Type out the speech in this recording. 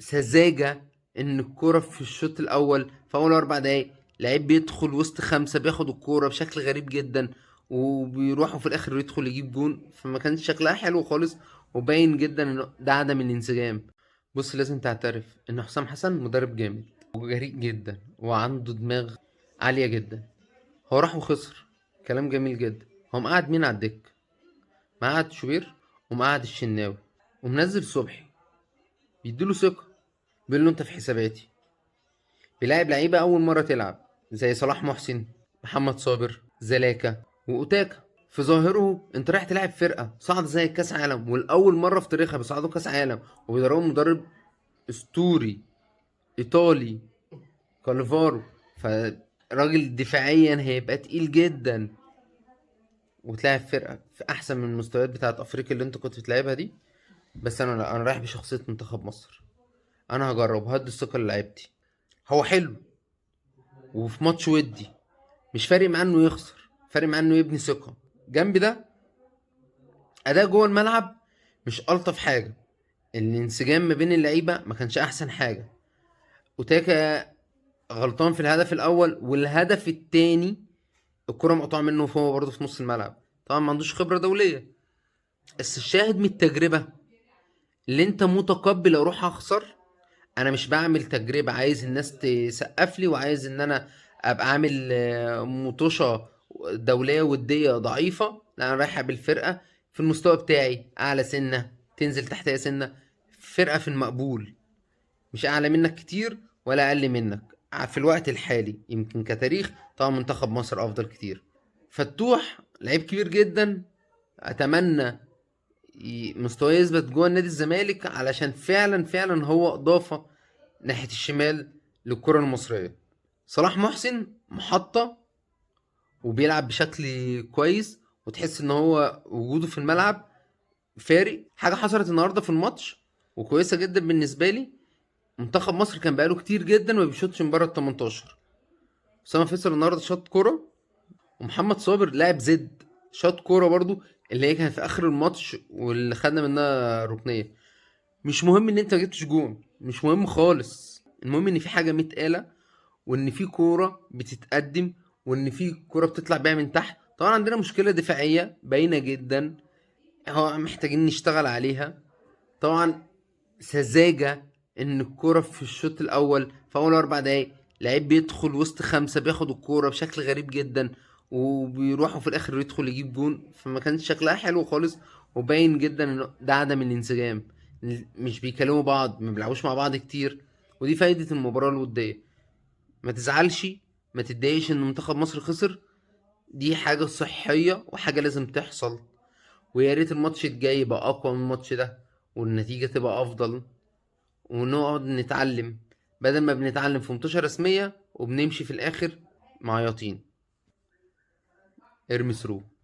سذاجة ان الكورة في الشوط الاول في اول 4 دقايق لعيب بيدخل وسط 5 بياخد الكورة بشكل غريب جدا، وبيروحوا في الاخر يدخل يجيب جون، فما كانش شكلها حلو خالص. وباين جدا ان ده عدم الانسجام. بص، لازم تعترف ان حسام حسن مدرب جامد وجريء جدا وعنده دماغ عالية جدا. هو راح وخسر، كلام جميل جدا. هو مقعد مين على الدكة؟ مقعد شوبير ومقعد الشناوي ومنزل صبحي، بيديله ثقة، بيقول له انت في حساباتي. بيلاعب لعيبة أول مرة تلعب زي صلاح محسن، محمد صابر، زلاكا وأوتاكا. في ظاهره انت رايح تلعب فرقة صعد زي كأس عالم، والأول مرة في تاريخها بيصعدوا كأس عالم، وبيدربوا مدرب أسطوري إيطالي كالفارو. فراجل دفاعيا هيبقى تقيل جدا، وتلاعب فرقة في أحسن من المستويات بتاعت أفريقيا اللي انت كنت بتلعبها دي. بس أنا لا، أنا رايح بشخصية منتخب مصر. أنا هجرب، هدي الثقة لعيبتي. هو حلو وفي ماتش ودي، مش فارق معاه انه يخسر، فارق معاه انه يبني ثقه. جنب ده اداء جوه الملعب مش الطف حاجه. الانسجام ما بين اللعيبه ما كانش احسن حاجه. اوتاكا غلطان في الهدف الاول، والهدف التاني الكره مقطوعه منه وهو برضه في نص الملعب. طبعا ما عندوش خبره دوليه، بس الشاهد من التجربه اللي انت متقبل اروح اخسر. انا مش بعمل تجربة عايز الناس تسقف لي، وعايز ان انا ابقى عامل مطوشة دولية ودية ضعيفة. لا، انا رايح بالفرقة في المستوى بتاعي، اعلى سنة تنزل تحتها سنة، فرقة في المقبول، مش اعلى منك كتير ولا اقل منك. في الوقت الحالي يمكن كتاريخ طبعا منتخب مصر افضل كتير. فتوح لعيب كبير جدا، اتمنى مستواه يثبت جوه نادي الزمالك، علشان فعلا فعلا هو اضافه ناحيه الشمال للكره المصريه. صلاح محسن محطه وبيلعب بشكل كويس، وتحس ان هو وجوده في الملعب فارق. حاجه حصلت النهارده في الماتش وكويسه جدا بالنسبه لي، منتخب مصر كان بقاله كتير جدا ما بيشوطش من بره ال 18. اسامه فيصل النهارده شاط كوره، ومحمد صابر لاعب زد شاط كوره برضو، اللي هي كانت في اخر الماتش واللي خدنا منها ركنيه. مش مهم ان انت ما جبتش جون، مش مهم خالص. المهم ان في حاجه متقاله، وان في كوره بتتقدم، وان في كوره بتطلع بيها من تحت. طبعا عندنا مشكله دفاعيه باينه جدا، هو محتاجين نشتغل عليها. طبعا سذاجه ان الكوره في الشوط الاول في اول 4 دقايق لعيب بيدخل وسط 5 بياخد الكوره بشكل غريب جدا، وبيروحوا في الاخر يدخل يجيب جون، فما كانش شكلها حلو خالص. وباين جدا ان ده عدم الانسجام، مش بيكلموا بعض، ما بيلعبوش مع بعض كتير. ودي فايدة المباراة الودية. ما تزعلش، ما تتضايقش ان منتخب مصر خسر، دي حاجة صحية وحاجة لازم تحصل. ويا ريت الماتش الجاي يبقى اقوى من الماتش ده، والنتيجة تبقى افضل، ونقعد نتعلم بدل ما بنتعلم في مطوشة رسمية وبنمشي في الآخر معيطين. ارمي ثرو.